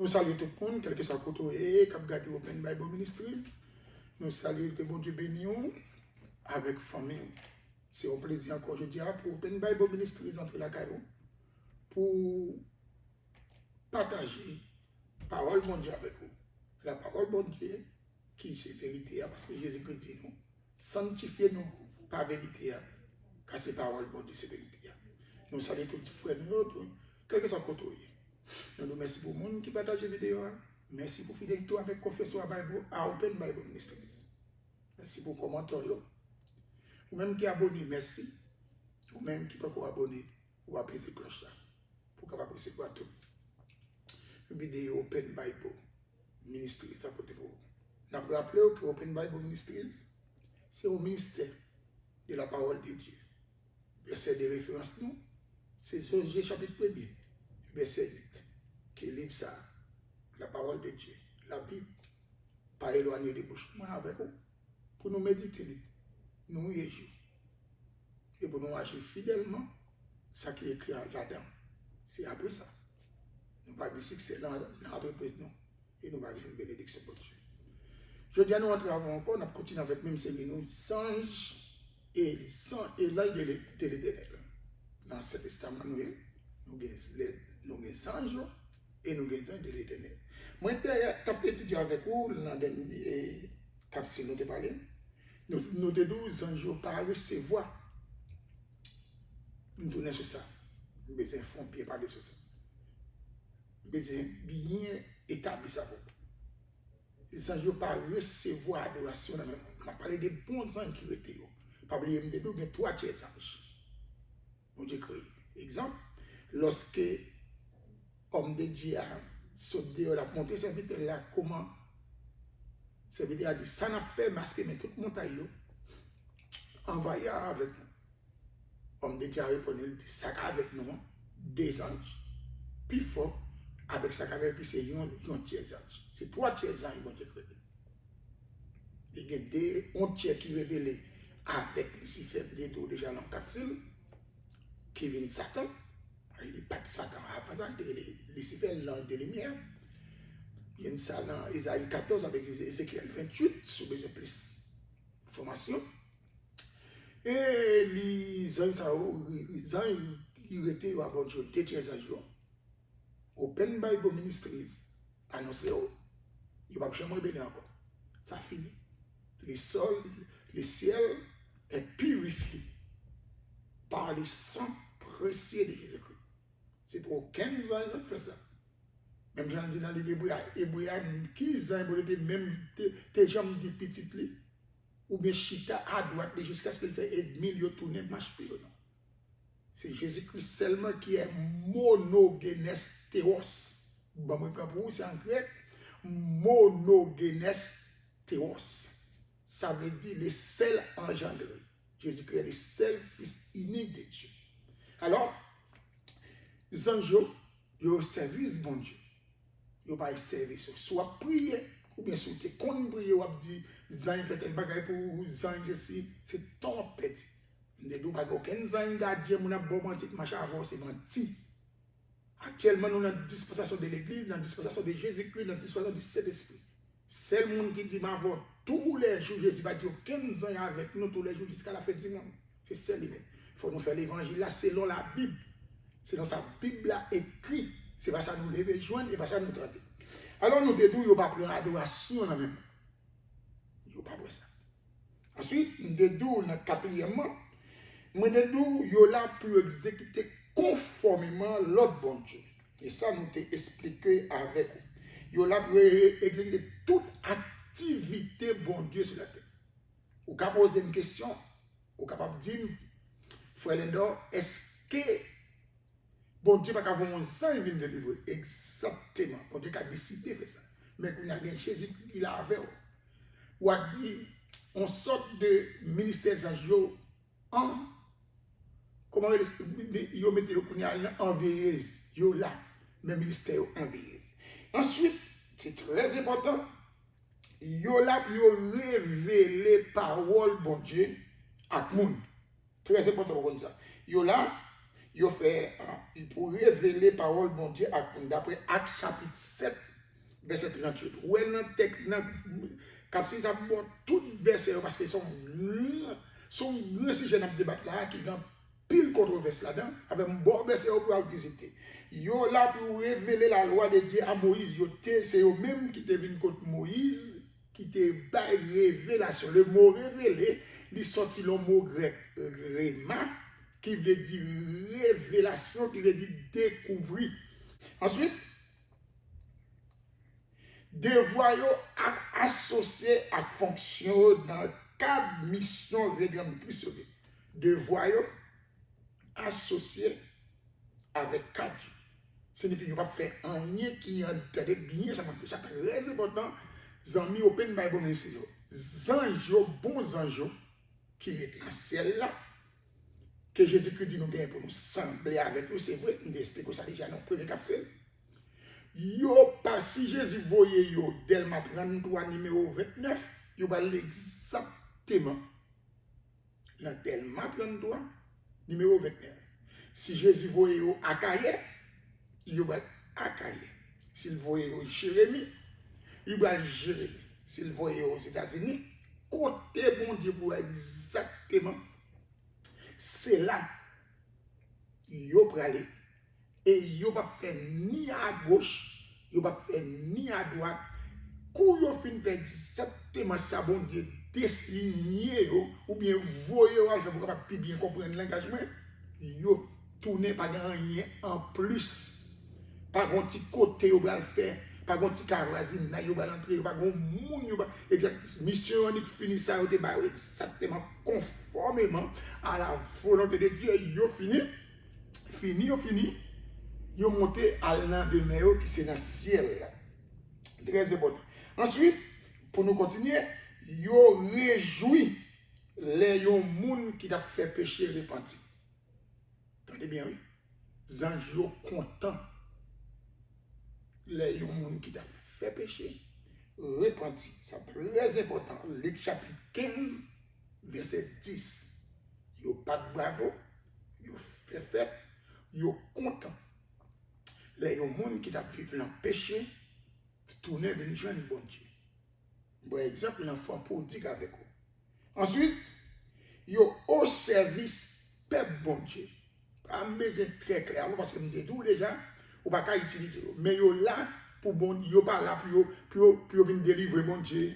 Nous saluons tout le monde, quel que soit le côté, qui a gardé Open Bible Ministries. Nous saluons que bon Dieu bénisse avec famille. C'est un plaisir encore, je dirais, pour Open Bible Ministries entre la caillou, pour partager la parole de Dieu avec vous. La parole de Dieu qui c'est vérité, parce que Jésus-Christ dit nous, sanctifiez-nous par vérité, car c'est parole de Dieu, c'est vérité. Nous saluons tous les frères, quel que soit le côté. Nous nous remercions pour le monde qui partage la vidéo. Merci pour fidélité avec Confession Bible à Open Bible Ministries. Merci pour le commentaire. Ou même qui abonné, merci. Ou même qui peut pas abonner, ou apaiser la cloche pour capable recevoir tout. Une vidéo Open Bible Ministries à côté de vous. Nous avons rappelé que Open Bible Ministries, c'est au ministère de la parole de Dieu. Verset de référence, nous, c'est Josué chapitre 1er, verset 8. Qui livre ça, la parole de Dieu, la Bible, pas éloigner des bouches. Moi avec vous, pour nous méditer, nous réjouir, et pour nous agir fidèlement, ça qui est écrit là-dedans. C'est après ça. Nous ne pouvons pas dire que c'est l'entreprise, non. Et nous ne pouvons pas dire une bénédiction pour Dieu. Je dis à nous entrer avant encore, on a continué avec même série, nous, singes et l'œil de l'éternel. Dans ce testament, nous avons des anges et nous avons des anges de l'éternel. Moi, je vais étudier avec vous dans les capsules nous avons parlé. Nous avons 12 anges par recevoir. Nous tournons sur ça. Nous avons besoin de faire bien parler sur ça. Nous avons besoin bien établir ça. Les anges par recevoir adoration. On a parlé des bons anges qui étaient. Pas oublier, nous avons 3 tiers anges. Bon Dieu créé. Exemple, lorsque homme de Dieu a sauté dehors, la monté, serviteur là, comment serviteur a dit, ça n'a fait masquer, mais toute montagne, envoyé avec nous. Homme de Dieu a répondu, il dit, ça avec nous, des anges, puis fort, avec ça avec puis c'est un tiers ange. C'est 3 tiers anges qui vont Dieu créé. Il y a des tiers qui révélent avec Lucifer, des dos déjà dans le capsule, qui vient de Satan. Il n'est pas de Satan. Après ça, Lucifer, l'ange de lumière. Il y a ça dans Isaïe 14 avec Ézéchiel 28, sur besoin de plus d'informations. Et les anges, ils étaient à bon Dieu, des tiers anges. Open Bible Ministries, annoncé, il ne va jamais bénir encore. Ça finit. Le ciel est purifié par le sang précieux de Jésus-Christ. C'est pour aucun ans qui fait ça. Même j'en dis dans les Hébreux, qui ont même tes jambes de petites, ou bien chita à droite, jusqu'à ce qu'il fait et demi, il tourne, marche plus. C'est Jésus-Christ seulement qui est monogenes théos. Bon, moi, pour vous, c'est en grec, monogenes théos. Ça veut dire le seul engendré. Jésus-Christ est le seul Fils unique de Dieu. Alors, les anges, ils ont service bon Dieu. Ils n'ont pas service. Soit prier, ou bien soit qu'on prie, ou dit, les anges font tel bagage pour les anges ici. C'est tempête. Nous ne disons pas qu'aucun ange gardien, nous avons bon menti, machin avant, c'est menti. Actuellement, nous sommes dans la dispensation de l'Église, dans la dispensation de Jésus-Christ, dans la dispensation du Saint-Esprit. C'est le monde qui dit, ma voix, tous les jours, Jésus va dire, aucun ange avec nous tous les jours jusqu'à la fin du monde. C'est ça lui-même. Il faut nous faire l'évangile là selon la Bible. C'est dans sa Bible là écrit. C'est pas ça nous lever joindre et pas ça nous tromper. Alors nous dédou, il n'y a pas pris l'adoration là même. Il n'y a pas pris ça. Ensuite, nous dédou, quatrièmement, nous dédou, il y a là pour exécuter conformément l'ordre bon Dieu. Et ça nous t'a expliqué avec vous. Il y a là pour exécuter toute activité bon Dieu sur la terre. Vous pouvez poser une question, vous pouvez capable de dire, frère Lendor, est-ce que bon Dieu n'a pas un ange vient de livrer? Exactement. Bon Dieu a décidé de ça. Mais quand il y a Jésus, il a avec. Ou a dit, on sort de ministère angels en, comment il met en veilleuse. Il là, mais ministère en veilleuse. Ensuite, c'est très important, il là pour révéler parole bon Dieu à tout le monde. Très important pour ça. Il là, il fait pour révéler parole bon Dieu d'après Actes chapitre 7 verset 38. Ou est dans le texte, Capsule, ça bon tout verset parce que son grand sujet dans le débat là, qui a pile controverse là-dedans, avec un bon verset pour visiter. Yo là pour révéler la loi de Dieu à Moïse. C'est eux même qui te venu contre Moïse, qui te bat révélation. Le mot révélé, il sorti le mot grec réma, qui veut dire révélation, qui veut dire découvrir. Ensuite, devoir associé à fonction dans le cadre mission réglament plus sauvé. Devoir associé avec cadre. Signifie qu'il ne va pas faire rien qui entendait bien, ça c'est très important. Zami open Bible message. Zanjo, bons anges qui est dans le ciel là, que Jésus-Christ dit nous bien pour nous sembler avec nous, c'est vrai, nous expliquons ça déjà dans le premier capsule. Yo, pas si Jésus voyait yo, Delma 33, numéro 29, yo va exactement dans Delma 33, numéro 29. Si Jésus voyait yo Akaye, yo va Akaye. S'il voyait yo Jérémie, yo va Jérémie. S'il voyait aux États-Unis, côté bon Dieu pour exactement, c'est là, yo pralé. Et yo pas faire ni à gauche, yo pas faire ni à droite. Kou yo fin fait exactement ça, bon Dieu, dessiner yo, ou bien voyer yo, pour capable bien comprendre l'engagement. Yo tourner pas rien en plus. Pas un petit côté yo va le faire, pas un petit carrasine, yo va l'entrer, pas un moun yo va exactement mission on fini ça yo exactement conformément à la volonté de Dieu. Yo fini. Yo monté à l'endemain qui c'est dans le ciel. Très important. Ensuite, pour nous continuer, yo réjoui les gens qui t'a fait péché repenti. Entendez bien, oui? Zanj yo content les gens qui t'a fait péché repenti. C'est très important. Luc chapitre 15, verset 10. Yo pas de bravo, yo fait, yo content. Les gens qui t'a vécu dans le péché, tourner vers joindre bon Dieu. Par exemple, l'enfant prodigue avec vous. Ensuite, yo au service peuple bon Dieu. Pas besoin très clair parce que me dis tout déjà, ou pas utiliser. Mais yo là pour bon, yo pas là pour venir délivrer mon Dieu,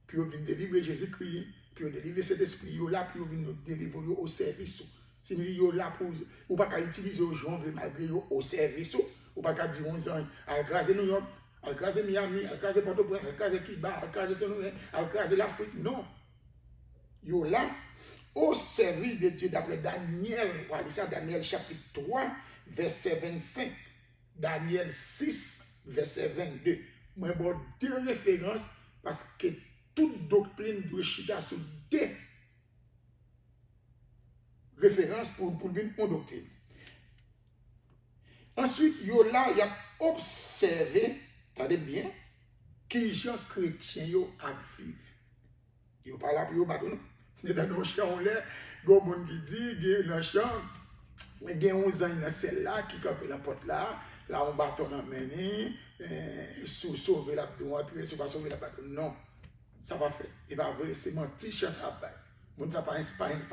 pour venir délivrer Jésus-Christ, pour délivrer cet esprit, yo là pour venir délivrer au service. Si yo là pour ou pas utiliser aux gens malgré yo au service. Ou pas qu'à dire 11 ans, à écraser New York, à écraser Miami, à écraser Port-au-Prince, à écraser Kiba, à écraser Saint-Louis, à écraser l'Afrique. Non. Yo là, au service de Dieu, d'après Daniel, on dit ça, Daniel chapitre 3, verset 25, Daniel 6, verset 22. Moi, bon, deux références parce que toute doctrine doit chiter sur deux références pour venir en doctrine. Ensuite, yo là, il a observé, attendez bien, qui gens chrétiens yo à vivre. Yo pas là pour yo battre non. Dans nos champs là, go monde qui dit, dans champ, mais gen 11 ans dans celle-là qui campe la porte là, on bâton en mené, sauver la entrer, c'est pas sauver la bâton. Non. Ça va faire. Et pas vrai, c'est menti chance à faire. Moun ça pas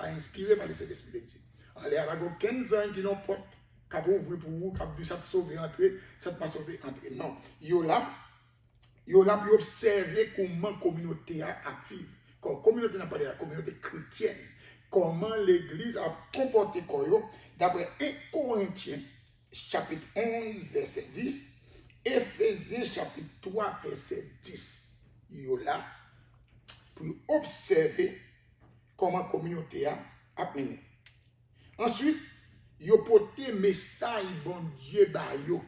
inspiré par le Saint-Esprit de Dieu. En l'air, il y a 15 ans qui n'ont pas cap ouvrir pour vous, cap dit ça te sauver entrer, ça te pas sauver entrer. Non, yo là pour observer comment la communauté a vécu. Quand la communauté n'a pas de la communauté chrétienne, comment l'église a comporté d'après 1 Corinthiens chapitre 11 verset 10, Éphésiens chapitre 3 verset 10. Yo là pour observer comment la communauté a mené. Ensuite, yo porté message bon Dieu par yo,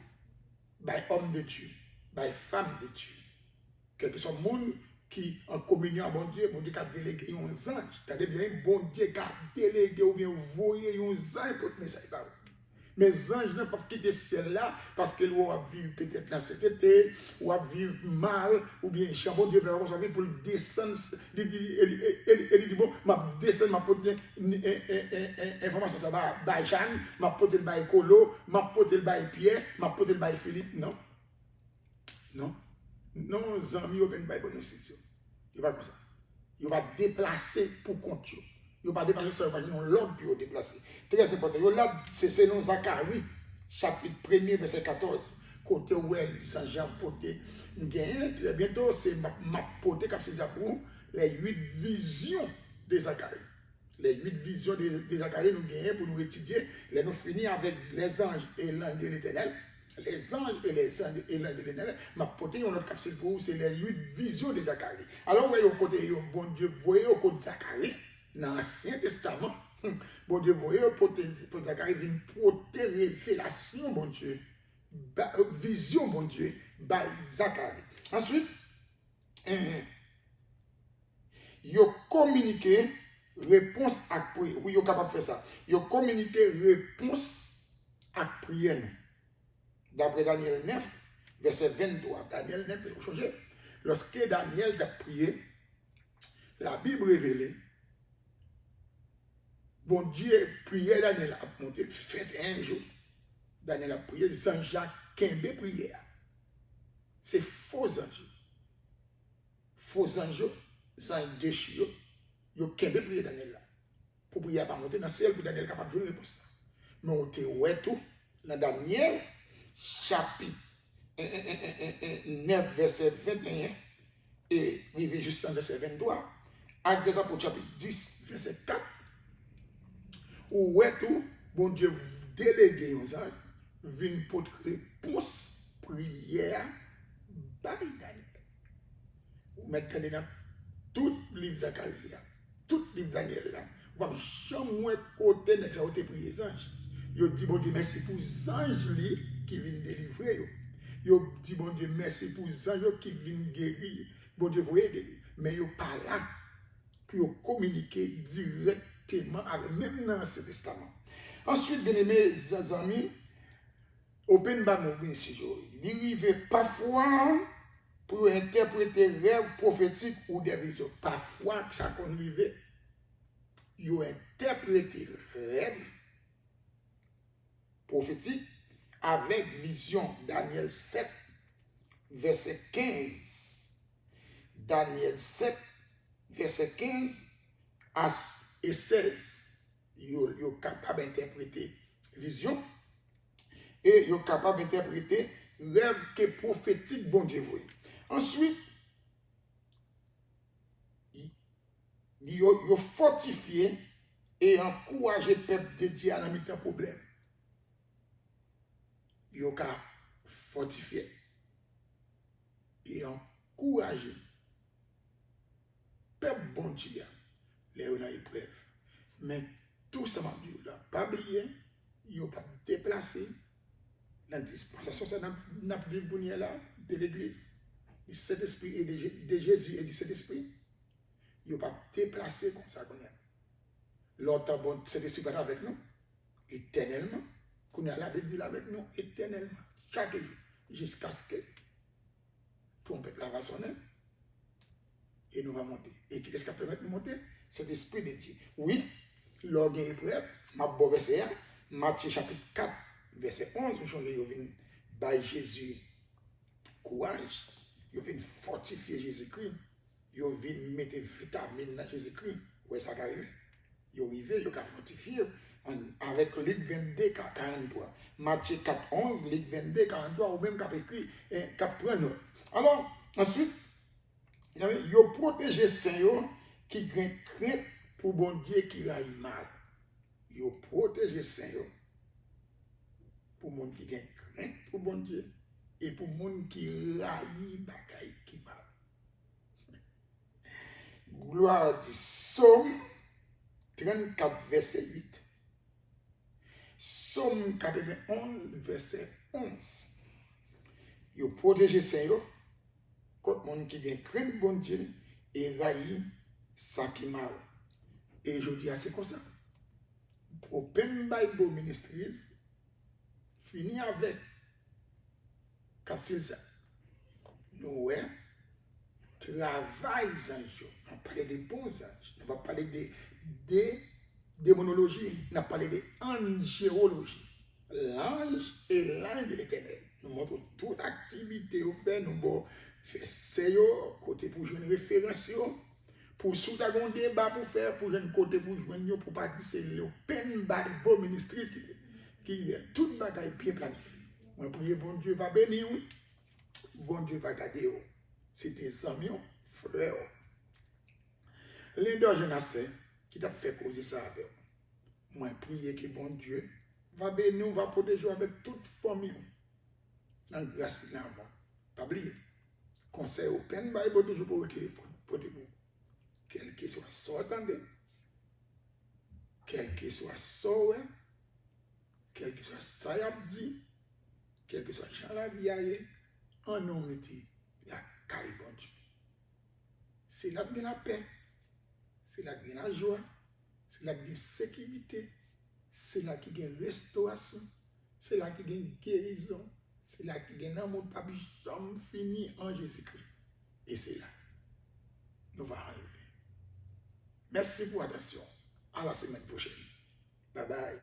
par homme de Dieu, par femme de Dieu. Quelque soit monde qui en communion avec bon Dieu qui a délégué un ange. C'est-à-dire bien bon Dieu qui a délégué ou bien voyé un ange pour le message par vous. Mais les anges n'ont pas quitté ciel-là parce qu'ils vont vivre peut-être dans cette été, ou vivre mal, ou bien bon Dieu va venir pour descendre. Il dit bon, ma descendre, ma pote information ça va, by Jeanne, ma pote le by Colo, ma pote le by Pierre, ma pote le by Philippe. Non. Non. non, amis, open Bible institution. Il va comme ça. Il va déplacer pour compte. Il va déplacer ça, il va dire non, l'ordre pour déplacer. Très important. Là, c'est selon Zacharie, chapitre 1er, verset 14. Côté où elle, Saint-Jean, côté, très bientôt, c'est ma côté, comme c'est pour les 8 visions de Zacharie. Les 8 visions de Zacharie, nous gagnons pour nous étudier. Là, nous finissons avec les anges et l'ange de l'Éternel. Les anges et les anges et l'ange de l'Éternel. Ma pote, on a notre capsule pour vous, c'est les 8 visions de Zacharie. Alors, vous voyez au côté, bon Dieu, vous voyez au côté de Zacharie, dans l'Ancien Testament, bon Dieu, vous voyez au côté de Zacharie, une portée révélation, bon Dieu, vision, bon Dieu, par Zacharie. Ensuite, il a communiqué réponse à prière. Oui, il est capable de faire ça. Il a communiqué réponse à prière. D'après Daniel 9, verset 23. Daniel 9, il faut changer. Lorsque Daniel a prié, la Bible révélée, bon Dieu priait, Daniel a monté, fait un jour. Daniel a prié, Jean-Jacques Kembe prière. C'est faux anges. Faux anges, anges déchirés. Yo Kembe prier Daniel là. Pour prier pas monter dans le ciel pour Daniel capable de jouer réponse. Mais on te ouais tout dans Daniel chapitre 9 verset 21 et arrivé juste dans verset 23. Actes des Apôtres chapitre 10 verset 4. Ou ouais tout bon Dieu délégué aux anges vient pour réponse prière by Daniel. Ou mettre dans tout livre Zacharie. Tout livre Daniel là, vous ne jamais côté de la haute prière les anges. Yo dit bon Dieu merci pour les anges qui viennent délivrer yo. Yo dit bon Dieu merci pour les anges qui viennent guérir. Bon Dieu vous aider, mais yo pas là pour communiquer directement avec même dans ce testament. Ensuite, bien aimés amis, open bamou ici il arrive parfois pour interpréter rêve prophétique ou des visions. Parfois, ça qu'on arrive, ils ont interprété rêve prophétique avec vision. Daniel 7, verset 15. Daniel 7, verset 15 et 16. Ils sont capables d'interpréter vision et ils sont capables d'interpréter rêve que prophétique, bon Dieu voit. Ensuite, il a fortifié et encouragé le peuple de Dieu à la mi-temps problème. Il a fortifié et encouragé le peuple bon Dieu les dans l'épreuve. Mais tout ça m'a dit là, pas oublier, il a pas déplacé la dispensation ça n'a pas vu là de l'église. Du Saint-Esprit et de Jésus et du Saint-Esprit, il n'a pas déplacé comme ça qu'on est. L'autre, bon, Saint-Esprit est avec nous, éternellement. Qu'on a la Bible avec nous, éternellement. Chaque jour, jusqu'à ce que ton peuple va sonner et nous va monter. Et qui est-ce qui permet de nous monter? C'est l'Esprit de Dieu. Oui, lors d'une épreuve, ma beau verset, Matthieu chapitre 4, verset 11, je viens by Jésus courage. Ils viennent fortifier Jésus-Christ. Ils viennent mettre vitamines dans Jésus-Christ. Où est-ce que ça arrive? Ils arrivent, ils ont fortifié avec Luc 22, 43. Matthieu 4, 11, Luc 22, 43, ou même cap écrit, cap 39. Alors, ensuite, ils ont protégé Saint qui gagne crainte pour bon Dieu qui raille mal. Ils ont protégé Saint pour mon qui gagne crainte pour bon Dieu. Et pour les gens qui raillent bagaille qui mal. Gloire du Psaume 34, verset 8. Psaume 91, verset 11. Ils ont protégé Seigneur contre les gens qui ont craint bon Dieu et raillent ça qui mal. Et je dis c'est comme ça. Open Bible Ministries finit avec capsule ça. Nous, travail anges. On parle de bons anges. On va parler de démonologie. On va parler de angérologie. L'ange et l'ange de l'éternel. Nous montrons toute activité au fait. Nous faire ça, côté pour jouer une référence, pour sous un débat pour faire, pour jouer un côté pour jouer, pour pas dire c'est le pen by bon ministre qui est toute bagaille bien planifiée. Moi, prier, bon Dieu va bénir, bon Dieu va garder. C'est tes amis, frères. L'un Jonas qui t'a fait causer ça avec moi. Moi, prier que bon Dieu va bénir, va protéger avec toute famille. Dans la grâce de l'amour. Pas oublier. Conseil au peine, il faut toujours protéger. Quel que soit ça, attendez. Quel que soit ça, quel que soit ça, y a dit. Quel que soit Jean la vie, en aurait été la caille bon Dieu. C'est là que la paix. C'est là qu'il y a la joie, c'est là qu'il y a la sécurité, c'est là qu'il y a la restauration, c'est là qu'il y a la guérison, c'est là qu'il y a l'amour pas jamais fini en Jésus-Christ. Et c'est là, nous allons arriver. Merci pour l'attention. À la semaine prochaine. Bye bye.